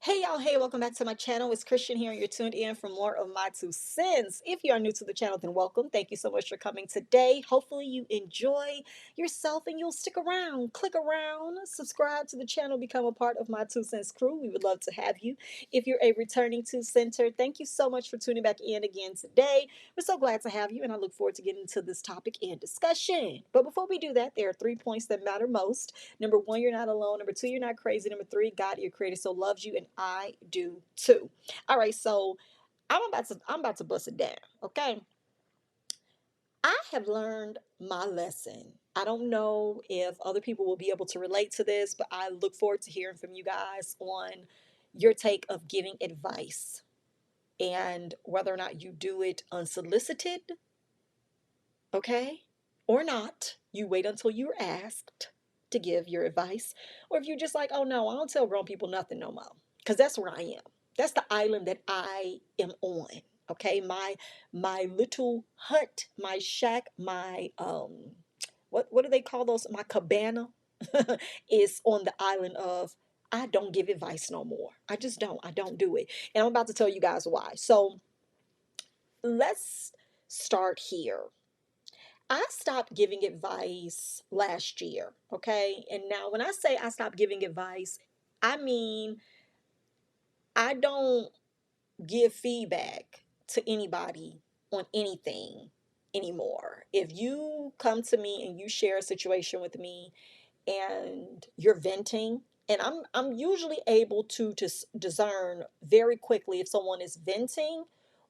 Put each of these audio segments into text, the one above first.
Hey y'all, hey, welcome back to my channel. It's Christian here, and you're tuned in for more of my 2 cents. If you are new to the channel, then welcome. Thank you so much for coming today. Hopefully you enjoy yourself and you'll stick around, click around, subscribe to the channel, become a part of my 2 cents crew. We would love to have you. If you're a returning 2 center, thank you so much for tuning back in again today. We're so glad to have you, and I look forward to getting into this topic and discussion. But before we do that, there are 3 points that matter most. Number one, you're not alone. Number two, you're not crazy. Number three, God, your creator, so loves you, and I do too. All right, so I'm about to bust it down. Okay. I have learned my lesson. I don't know if other people will be able to relate to this, but I look forward to hearing from you guys on your take of giving advice and whether or not you do it unsolicited, okay, or not. You wait until you're asked to give your advice, or if you're just like, oh no, I don't tell grown people nothing no more, because that's where I am. That's the island that I am on. Okay, my little hut, my shack, my what do they call those? My cabana is on the island of I don't give advice no more. I just don't. I don't do it, and I'm about to tell you guys why. So let's start here. I stopped giving advice last year, okay? And now when I say I stopped giving advice, I mean I don't give feedback to anybody on anything anymore. If you come to me and you share a situation with me and you're venting, and I'm usually able to discern very quickly if someone is venting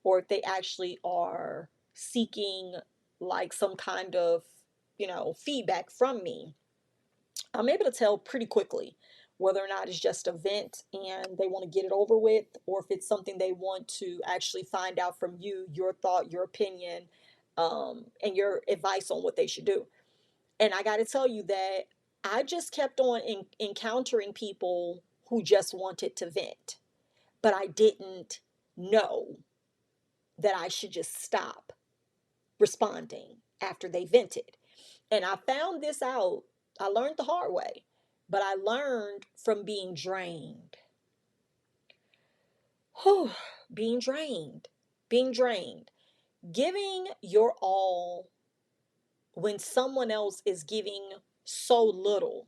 or if they actually are seeking like some kind of, feedback from me. I'm able to tell pretty quickly whether or not it's just a vent and they want to get it over with, or if it's something they want to actually find out from you, your thought, your opinion, and your advice on what they should do. And I got to tell you that I just kept on encountering people who just wanted to vent, but I didn't know that I should just stop responding after they vented. And I found this out. I learned the hard way, but I learned from being drained. Whew, being drained, being drained, giving your all when someone else is giving so little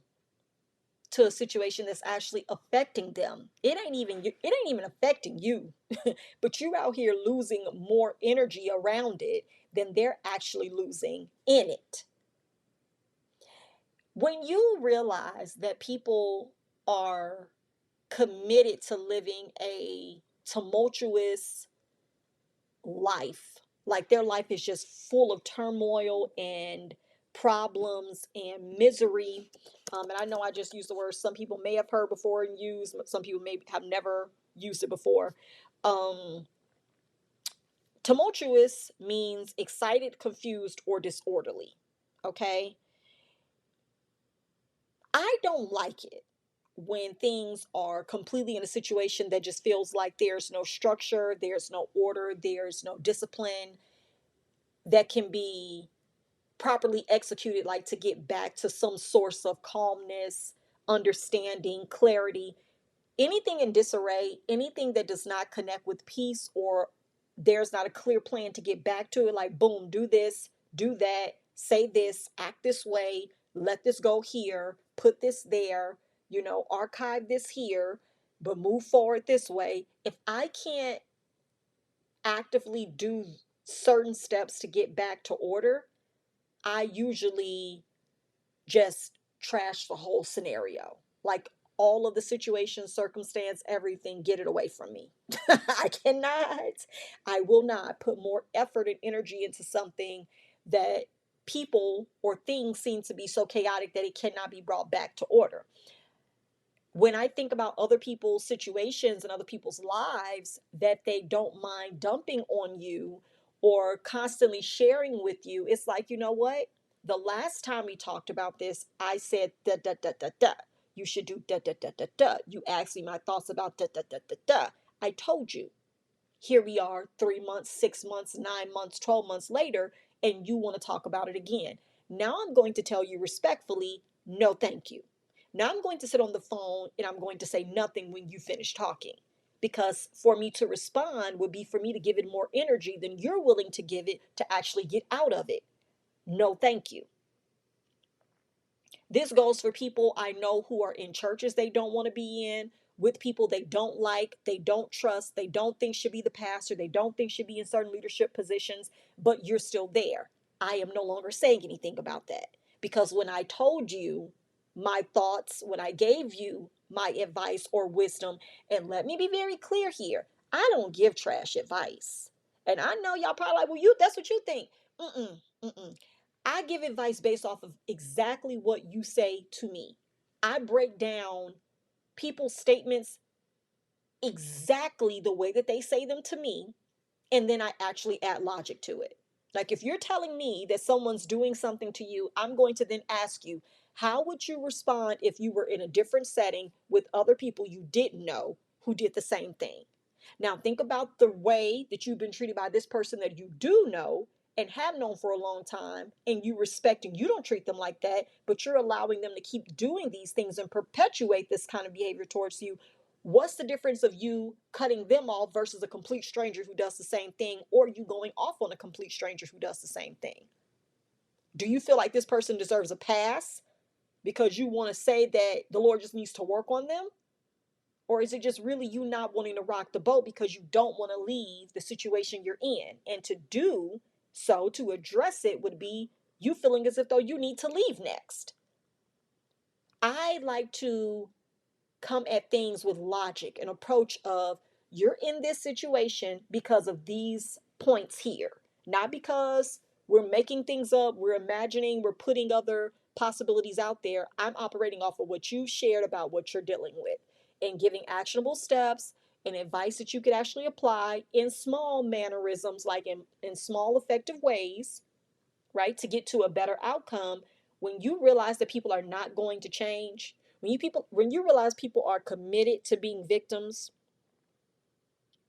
to a situation that's actually affecting them. It ain't even affecting you, but you're out here losing more energy around it than they're actually losing in it. When you realize that people are committed to living a tumultuous life, like their life is just full of turmoil and problems and misery. And I know I just used the word some people may have heard before and used, some people may have never used it before. Um, Tumultuous means excited, confused, or disorderly. Okay. I don't like it when things are completely in a situation that just feels like there's no structure, there's no order, there's no discipline that can be properly executed, like to get back to some source of calmness, understanding, clarity. Anything in disarray, anything that does not connect with peace, or there's not a clear plan to get back to it, like boom, do this, do that, say this, act this way, let this go here, put this there, archive this here, but move forward this way. If I can't actively do certain steps to get back to order, I usually just trash the whole scenario. Like all of the situation, circumstance, everything, get it away from me. I will not put more effort and energy into something that people or things seem to be so chaotic that it cannot be brought back to order. When I think about other people's situations and other people's lives that they don't mind dumping on you or constantly sharing with you, it's like, you know what? The last time we talked about this, I said da da da da da. You should do da da da da da. You asked me my thoughts about da da da da da. I told you. Here we are 3 months, 6 months, 9 months, 12 months later, and you want to talk about it again. Now I'm going to tell you respectfully, no, thank you. Now I'm going to sit on the phone and I'm going to say nothing when you finish talking. Because for me to respond would be for me to give it more energy than you're willing to give it to actually get out of it. No, thank you. This goes for people I know who are in churches they don't want to be in, with people they don't like, they don't trust, they don't think should be the pastor, they don't think should be in certain leadership positions, but you're still there. I am no longer saying anything about that because when I told you my thoughts, when I gave you my advice or wisdom, and let me be very clear here, I don't give trash advice. And I know y'all probably like, well, that's what you think. Mm-mm, mm-mm. I give advice based off of exactly what you say to me. I break down people's statements exactly the way that they say them to me, and then I actually add logic to it. Like if you're telling me that someone's doing something to you, I'm going to then ask you, how would you respond if you were in a different setting with other people you didn't know who did the same thing? Now, think about the way that you've been treated by this person that you do know and have known for a long time, and you respect and you don't treat them like that, but you're allowing them to keep doing these things and perpetuate this kind of behavior towards you. What's the difference of you cutting them off versus a complete stranger who does the same thing, or you going off on a complete stranger who does the same thing? Do you feel like this person deserves a pass because you want to say that the Lord just needs to work on them? Or is it just really you not wanting to rock the boat because you don't want to leave the situation you're in? And to do so, to address it, would be you feeling as if though you need to leave next. I like to come at things with logic, an approach of you're in this situation because of these points here, not because we're making things up, we're imagining, we're putting other possibilities out there. I'm operating off of what you shared about what you're dealing with and giving actionable steps and advice that you could actually apply in small mannerisms, like in small effective ways, right, to get to a better outcome. When you realize that people are not going to change, when you realize people are committed to being victims,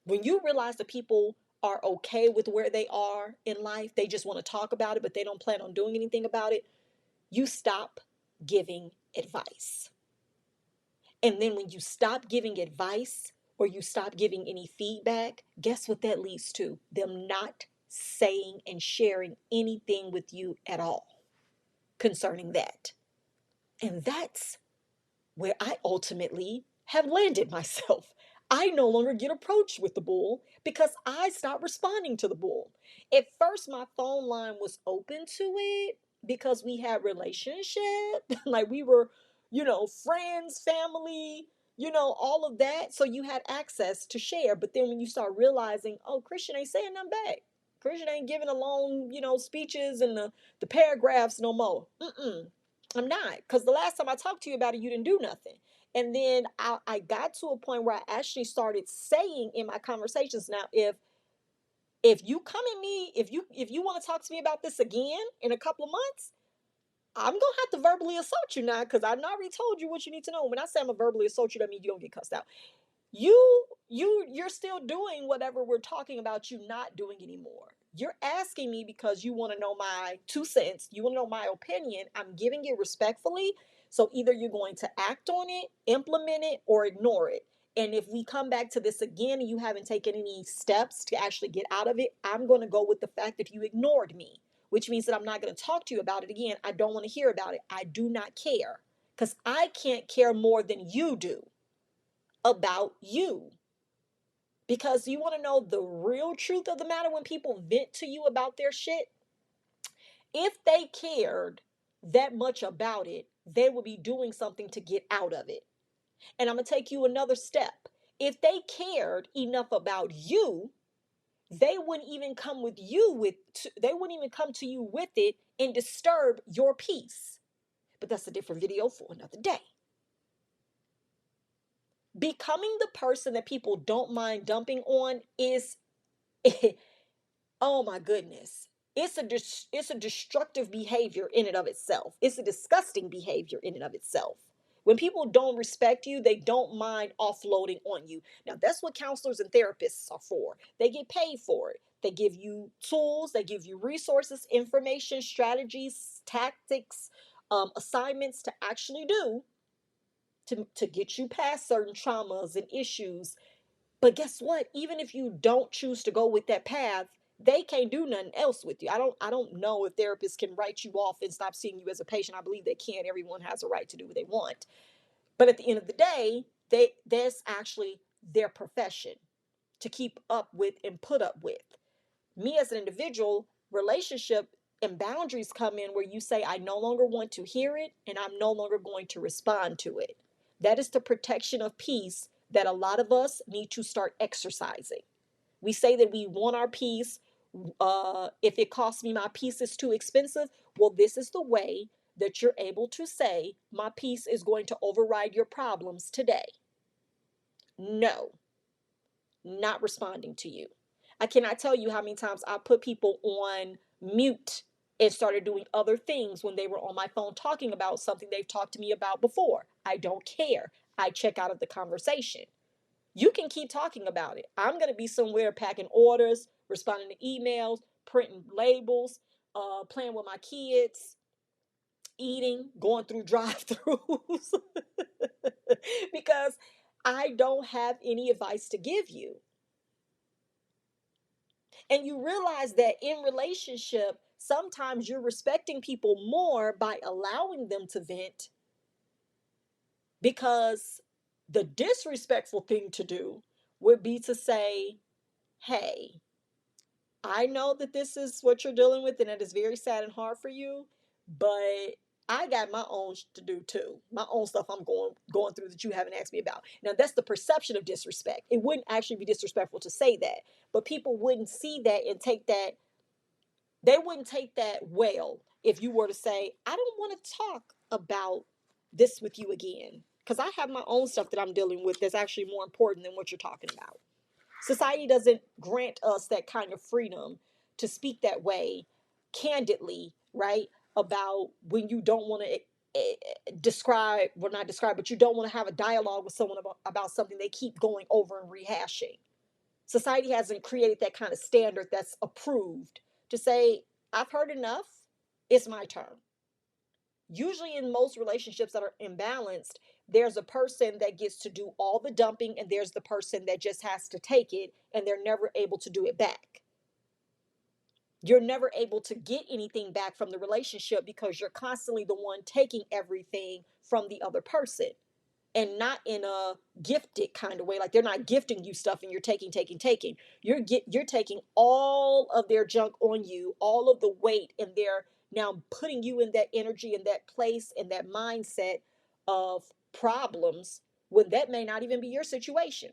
when you realize that people are okay with where they are in life, they just want to talk about it but they don't plan on doing anything about it, you stop giving advice. And then when you stop giving advice or you stop giving any feedback, guess what that leads to? Them not saying and sharing anything with you at all concerning that. And that's where I ultimately have landed myself. I no longer get approached with the bull because I stopped responding to the bull. At first, my phone line was open to it because we had relationship, like we were, friends, family, all of that. So you had access to share. But then when you start realizing, oh, Christian ain't saying nothing back. Christian ain't giving a long, speeches and the paragraphs no more. I'm not, because the last time I talked to you about it, you didn't do nothing. And then I got to a point where I actually started saying in my conversations, now if you come at me, if you want to talk to me about this again in a couple of months, I'm gonna have to verbally assault you now because I already told you what you need to know. When I say I'm gonna verbally assault you, that means you're gonna get cussed out. You're still doing whatever we're talking about you not doing anymore. You're asking me because you want to know my 2 cents, you want to know my opinion. I'm giving it respectfully. So either you're going to act on it, implement it, or ignore it. And if we come back to this again and you haven't taken any steps to actually get out of it, I'm going to go with the fact that you ignored me, which means that I'm not going to talk to you about it again. I don't want to hear about it. I do not care because I can't care more than you do about you. Because you want to know the real truth of the matter, when people vent to you about their shit, if they cared that much about it, they would be doing something to get out of it. And I'm going to take you another step. If they cared enough about you, they wouldn't even come with you with they wouldn't even come to you with it and disturb your peace. But that's a different video for another day. Becoming the person that people don't mind dumping on is oh my goodness, it's a destructive behavior in and of itself. It's a disgusting behavior in and of itself. When people don't respect you, they don't mind offloading on you. Now that's what counselors and therapists are for. They get paid for it. They give you tools, they give you resources, information, strategies, tactics, assignments to actually do. to get you past certain traumas and issues. But guess what? Even if you don't choose to go with that path, they can't do nothing else with you. I don't know if therapists can write you off and stop seeing you as a patient. I believe they can. Everyone has a right to do what they want. But at the end of the day, that's actually their profession to keep up with and put up with. Me as an individual, relationship and boundaries come in where you say, I no longer want to hear it and I'm no longer going to respond to it. That is the protection of peace that a lot of us need to start exercising. We say that we want our peace. If it costs me, my peace is too expensive. Well, this is the way that you're able to say, my peace is going to override your problems today. No, not responding to you. I cannot tell you how many times I put people on mute and started doing other things when they were on my phone talking about something they've talked to me about before. I don't care. I check out of the conversation. You can keep talking about it. I'm going to be somewhere packing orders, responding to emails, printing labels, playing with my kids, eating, going through drive-throughs because I don't have any advice to give you. And you realize that in relationship, sometimes you're respecting people more by allowing them to vent, because the disrespectful thing to do would be to say, hey, I know that this is what you're dealing with and it is very sad and hard for you, but I got my own to do too. My own stuff I'm going through that you haven't asked me about. Now that's the perception of disrespect. It wouldn't actually be disrespectful to say that, but people wouldn't see that and take that. They wouldn't take that well if you were to say, I don't want to talk about this with you again because I have my own stuff that I'm dealing with that's actually more important than what you're talking about. Society doesn't grant us that kind of freedom to speak that way candidly, right? About when you don't want to describe, well, not describe, but you don't want to have a dialogue with someone about something they keep going over and rehashing. Society hasn't created that kind of standard that's approved to say, I've heard enough, it's my turn. Usually, in most relationships that are imbalanced, there's a person that gets to do all the dumping, and there's the person that just has to take it, and they're never able to do it back. You're never able to get anything back from the relationship because you're constantly the one taking everything from the other person, and not in a gifted kind of way. Like they're not gifting you stuff and you're taking. You're taking all of their junk on you, all of the weight, and they're now putting you in that energy, in that place, in that mindset of problems when that may not even be your situation.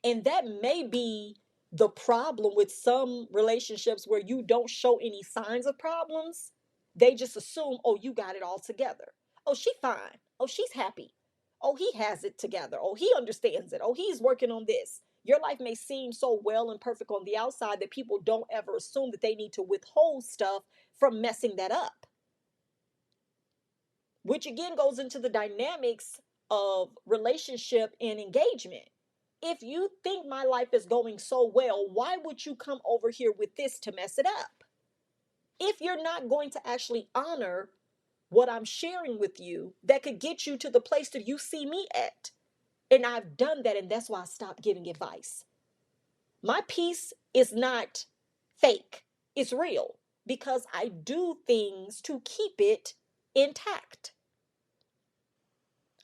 And that may be the problem with some relationships where you don't show any signs of problems. They just assume, oh, you got it all together. Oh, she's fine. Oh, she's happy. Oh, he has it together. Oh, he understands it. Oh, he's working on this. Your life may seem so well and perfect on the outside that people don't ever assume that they need to withhold stuff from messing that up, which again goes into the dynamics of relationship and engagement. If you think my life is going so well, why would you come over here with this to mess it up? If you're not going to actually honor what I'm sharing with you that could get you to the place that you see me at. And I've done that, and that's why I stopped giving advice. My peace is not fake, it's real because I do things to keep it intact.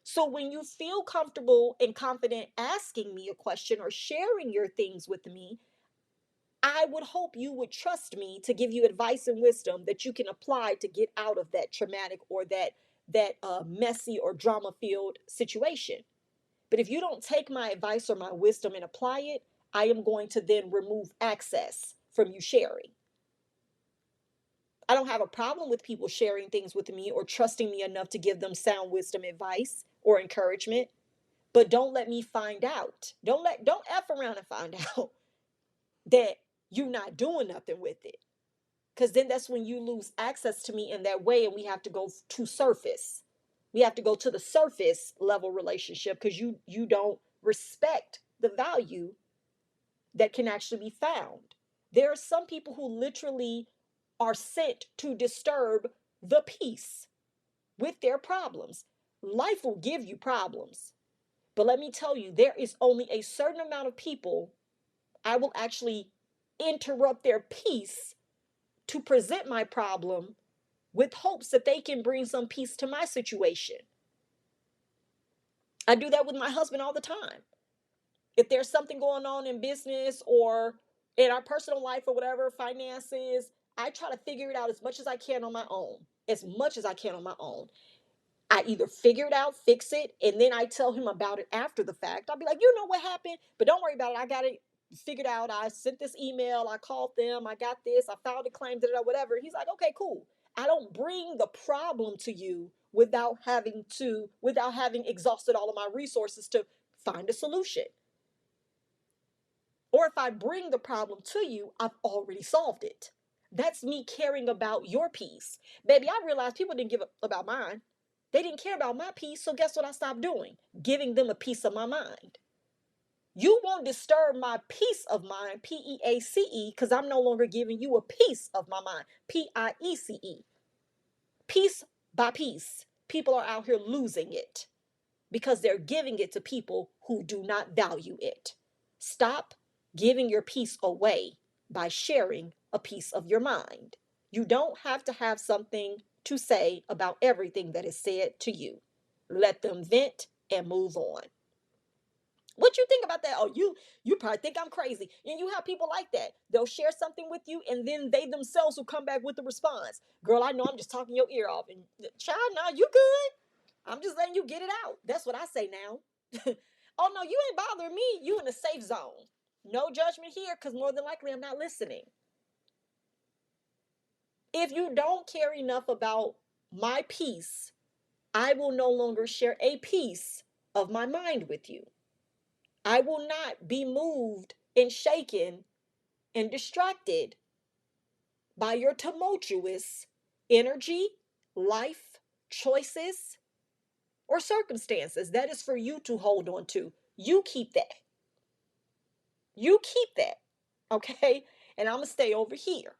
So when you feel comfortable and confident asking me a question or sharing your things with me, I would hope you would trust me to give you advice and wisdom that you can apply to get out of that traumatic or that messy or drama filled situation. But if you don't take my advice or my wisdom and apply it, I am going to then remove access from you sharing. I don't have a problem with people sharing things with me or trusting me enough to give them sound wisdom advice or encouragement. But don't let me find out. Don't F around and find out that you're not doing nothing with it. Because then that's when you lose access to me in that way, and we have to go to surface. We have to go to the surface level relationship because you don't respect the value that can actually be found. There are some people who literally are sent to disturb the peace with their problems. Life will give you problems. But let me tell you, there is only a certain amount of people I will actually interrupt their peace to present my problem with hopes that they can bring some peace to my situation. I do that with my husband all the time. If there's something going on in business or in our personal life or whatever, finances, I try to figure it out as much as I can on my own. As much as I can on my own. I either figure it out, fix it, and then I tell him about it after the fact. I'll be like, you know what happened, but don't worry about it. I got it figured out. I sent this email. I called them. I got this. I filed a claim, whatever. He's like, okay, cool. I don't bring the problem to you without having exhausted all of my resources to find a solution. Or if I bring the problem to you, I've already solved it. That's me caring about your peace. Baby, I realized people didn't give up about mine. They didn't care about my peace. So guess what I stopped doing? Giving them a piece of my mind. You won't disturb my peace of mind, PEACE, because I'm no longer giving you a piece of my mind, PIECE. Piece by piece, people are out here losing it because they're giving it to people who do not value it. Stop giving your peace away by sharing a piece of your mind. You don't have to have something to say about everything that is said to you. Let them vent and move on. What you think about that? Oh, you probably think I'm crazy. And you have people like that. They'll share something with you, and then they themselves will come back with the response. Girl, I know I'm just talking your ear off. And child, now you good. I'm just letting you get it out. That's what I say now. Oh no, you ain't bothering me. You in a safe zone. No judgment here, because more than likely I'm not listening. If you don't care enough about my peace, I will no longer share a piece of my mind with you. I will not be moved and shaken and distracted by your tumultuous energy, life, choices, or circumstances. That is for you to hold on to. You keep that. You keep that. Okay? And I'm going to stay over here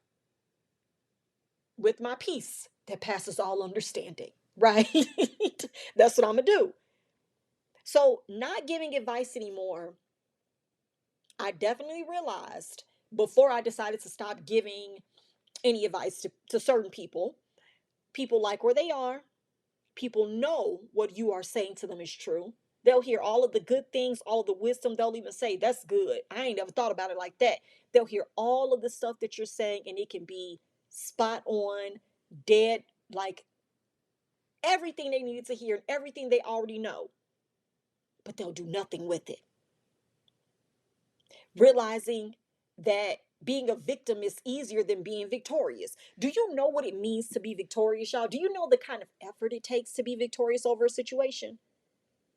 with my peace that passes all understanding. Right? That's what I'm going to do. So, not giving advice anymore, I definitely realized before I decided to stop giving any advice to certain people. People like where they are. People know what you are saying to them is true. They'll hear all of the good things, all of the wisdom. They'll even say, that's good. I ain't never thought about it like that. They'll hear all of the stuff that you're saying, and it can be spot on, dead, like everything they needed to hear and everything they already know. But they'll do nothing with it. Realizing that being a victim is easier than being victorious. Do you know what it means to be victorious, y'all? Do you know the kind of effort it takes to be victorious over a situation?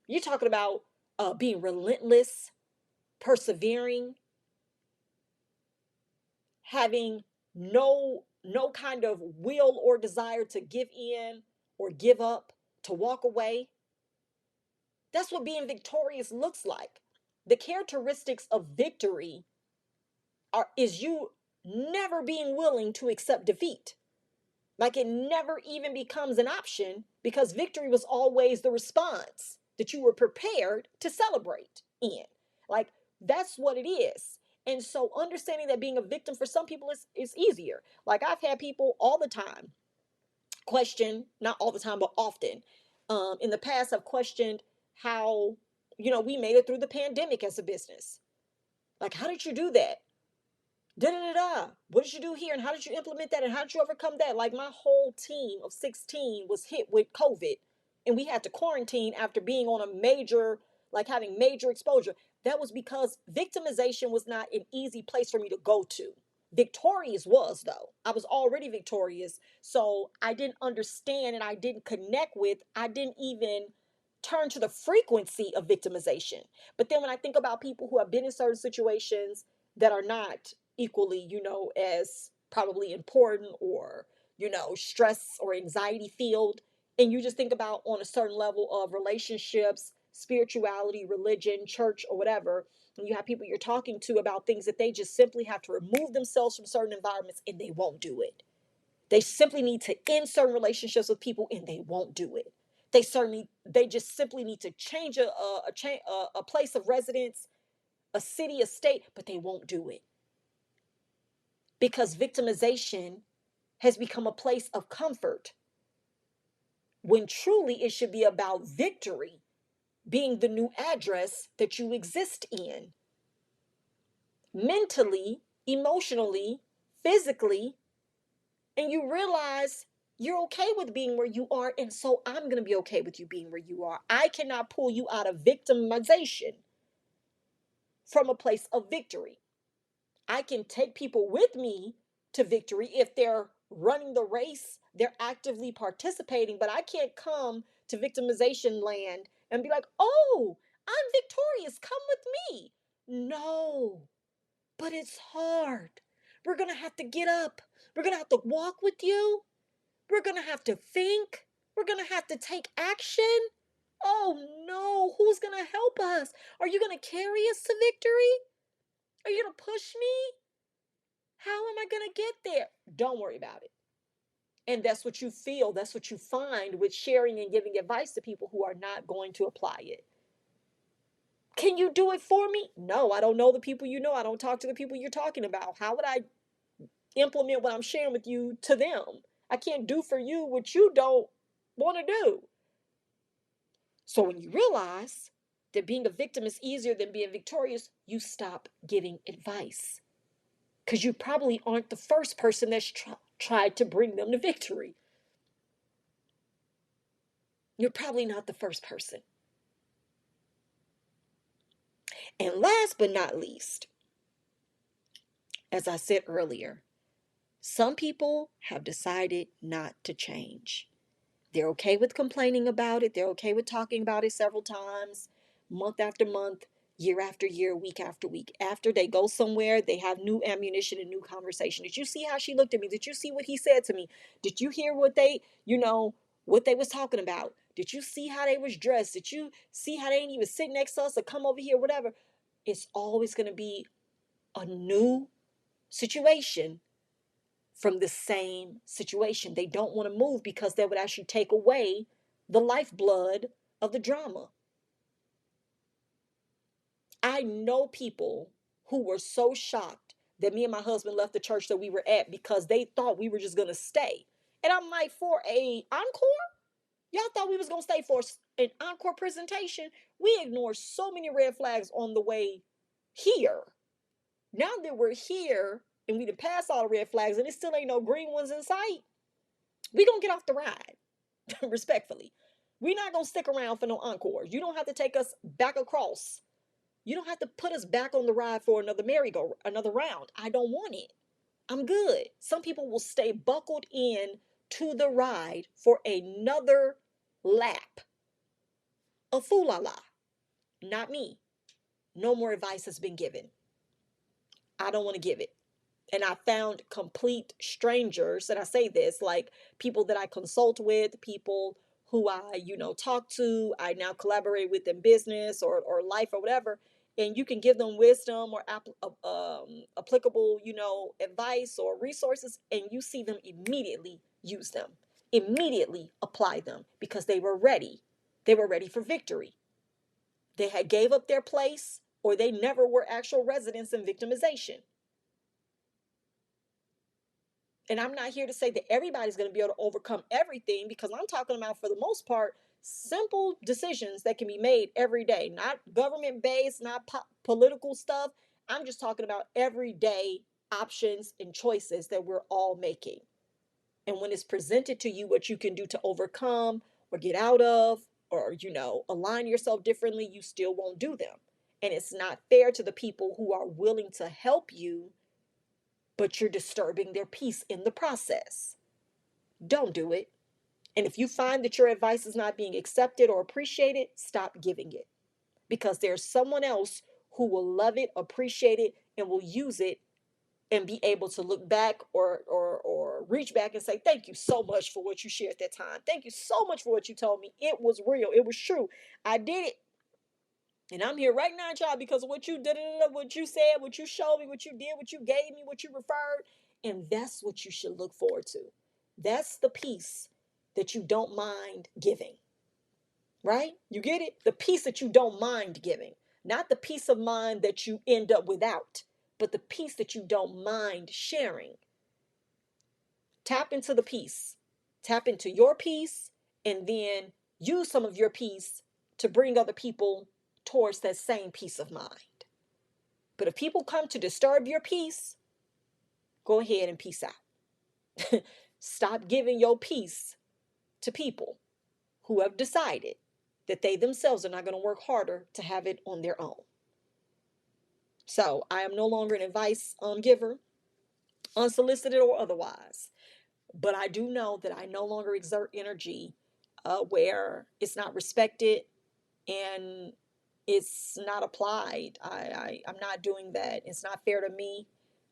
You're talking about being relentless, persevering, having no kind of will or desire to give in or give up, to walk away. That's what being victorious looks like. The characteristics of victory is you never being willing to accept defeat. Like it never even becomes an option because victory was always the response that you were prepared to celebrate in. Like that's what it is. And so understanding that being a victim for some people is easier. Like I've had people all the time question, not all the time, but often in the past have questioned how, we made it through the pandemic as a business. Like, how did you do that? Da da da da. What did you do here, and how did you implement that, and how did you overcome that? Like my whole team of 16 was hit with COVID, and we had to quarantine after being on a major, like having major exposure. That was because victimization was not an easy place for me to go to. Victorious was, though. I was already victorious, so I didn't understand and I didn't connect with. I didn't even turn to the frequency of victimization. But then when I think about people who have been in certain situations that are not equally, as probably important or, stress or anxiety filled. And you just think about on a certain level of relationships, spirituality, religion, church, or whatever. And you have people you're talking to about things that they just simply have to remove themselves from certain environments and they won't do it. They simply need to end certain relationships with people and they won't do it. They just simply need to change a place of residence, a city, a state, but they won't do it because victimization has become a place of comfort when truly it should be about victory being the new address that you exist in, mentally, emotionally, physically, and you realize you're okay with being where you are, and so I'm going to be okay with you being where you are. I cannot pull you out of victimization from a place of victory. I can take people with me to victory if they're running the race, they're actively participating, but I can't come to victimization land and be like, oh, I'm victorious, come with me. No, but it's hard. We're going to have to get up. We're going to have to walk with you. We're going to have to think. We're going to have to take action. Oh no, who's going to help us? Are you going to carry us to victory? Are you going to push me? How am I going to get there? Don't worry about it. And that's what you feel. That's what you find with sharing and giving advice to people who are not going to apply it. Can you do it for me? No, I don't know the people you know. I don't talk to the people you're talking about. How would I implement what I'm sharing with you to them? I can't do for you what you don't want to do. So when you realize that being a victim is easier than being victorious, you stop giving advice. Because you probably aren't the first person that's tried to bring them to victory. You're probably not the first person. And last but not least, as I said earlier, some people have decided not to change. They're okay with complaining about it. They're okay with talking about it several times, month after month, year after year, week after week. After they go somewhere, they have new ammunition and new conversation. Did you see how she looked at me? Did you see what he said to me? Did you hear what what they was talking about? Did you see how they was dressed? Did you see how they didn't even sit next to us or come over here, whatever? It's always going to be a new situation from the same situation. They don't want to move because that would actually take away the lifeblood of the drama. I know people who were so shocked that me and my husband left the church that we were at because they thought we were just going to stay. And I'm like, for a encore? Y'all thought we was going to stay for an encore presentation? We ignored so many red flags on the way here. Now that we're here and we done passed all the red flags and it still ain't no green ones in sight, we gonna get off the ride. Respectfully, we're not gonna stick around for no encores. You don't have to take us back across. You don't have to put us back on the ride for another merry-go, another round. I don't want it. I'm good. Some people will stay buckled in to the ride for another lap. A fool la la. Not me. No more advice has been given. I don't want to give it. And I found complete strangers, and I say this, like people that I consult with, people who I, talk to, I now collaborate with in business or life or whatever, and you can give them wisdom or applicable, advice or resources, and you see them immediately use them, immediately apply them because they were ready. They were ready for victory. They had gave up their place or they never were actual residents in victimization. And I'm not here to say that everybody's going to be able to overcome everything because I'm talking about, for the most part, simple decisions that can be made every day, not government based, not political stuff. I'm just talking about everyday options and choices that we're all making. And when it's presented to you what you can do to overcome or get out of or, align yourself differently, you still won't do them. And it's not fair to the people who are willing to help you, but you're disturbing their peace in the process. Don't do it. And if you find that your advice is not being accepted or appreciated, stop giving it. Because there's someone else who will love it, appreciate it, and will use it and be able to look back or reach back and say, thank you so much for what you shared at that time. Thank you so much for what you told me. It was real. It was true. I did it. And I'm here right now, y'all, because of what you did, what you said, what you showed me, what you did, what you gave me, what you referred. And that's what you should look forward to. That's the peace that you don't mind giving. right? You get it? The peace that you don't mind giving, not the peace of mind that you end up without, but the peace that you don't mind sharing. Tap into the peace, tap into your peace, and then use some of your peace to bring other people towards that same peace of mind. But if people come to disturb your peace, go ahead and peace out. Stop giving your peace to people who have decided that they themselves are not going to work harder to have it on their own. So I am no longer an advice giver, unsolicited or otherwise. But I do know that I no longer exert energy where it's not respected and it's not applied. I'm not doing that. It's not fair to me.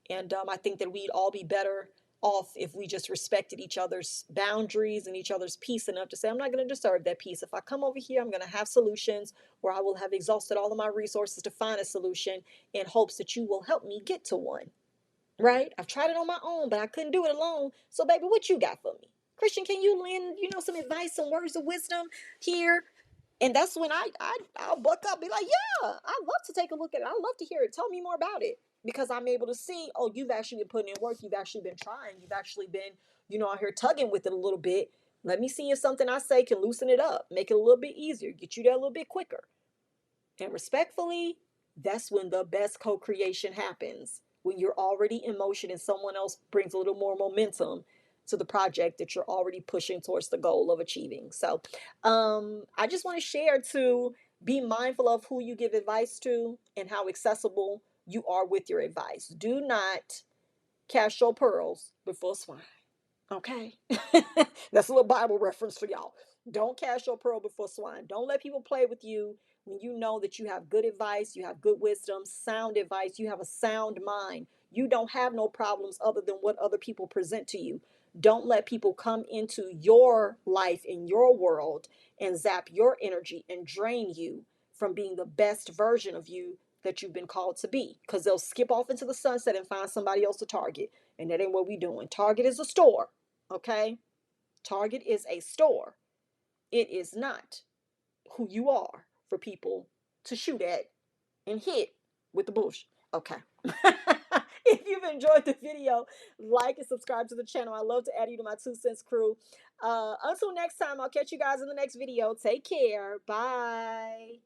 And I think that we'd all be better off if we just respected each other's boundaries and each other's peace enough to say, I'm not going to disturb that peace. If I come over here, I'm going to have solutions where I will have exhausted all of my resources to find a solution in hopes that you will help me get to one. Right? I've tried it on my own, but I couldn't do it alone. So, baby, what you got for me? Christian, can you lend, some advice, some words of wisdom here? And that's when I'll buck up, be like, yeah, I'd love to take a look at it. I'd love to hear it. Tell me more about it. Because I'm able to see, oh, you've actually been putting in work. You've actually been trying. You've actually been, out here tugging with it a little bit. Let me see if something I say can loosen it up, make it a little bit easier, get you there a little bit quicker. And respectfully, that's when the best co-creation happens. When you're already in motion and someone else brings a little more momentum to the project that you're already pushing towards the goal of achieving. So I just want to share to be mindful of who you give advice to and how accessible you are with your advice. Do not cast your pearls before swine. Okay. That's a little Bible reference for y'all. Don't cast your pearl before swine. Don't let people play with you when you know that you have good advice, you have good wisdom, sound advice, you have a sound mind. You don't have no problems other than what other people present to you. Don't let people come into your life, in your world, and zap your energy and drain you from being the best version of you that you've been called to be. Because they'll skip off into the sunset and find somebody else to target. And that ain't what we doing. Target is a store. Okay? Target is a store. It is not who you are for people to shoot at and hit with the bullshit. Okay. If you've enjoyed the video, like and subscribe to the channel. I love to add you to my 2 cents crew. Until next time, I'll catch you guys in the next video. Take care. Bye.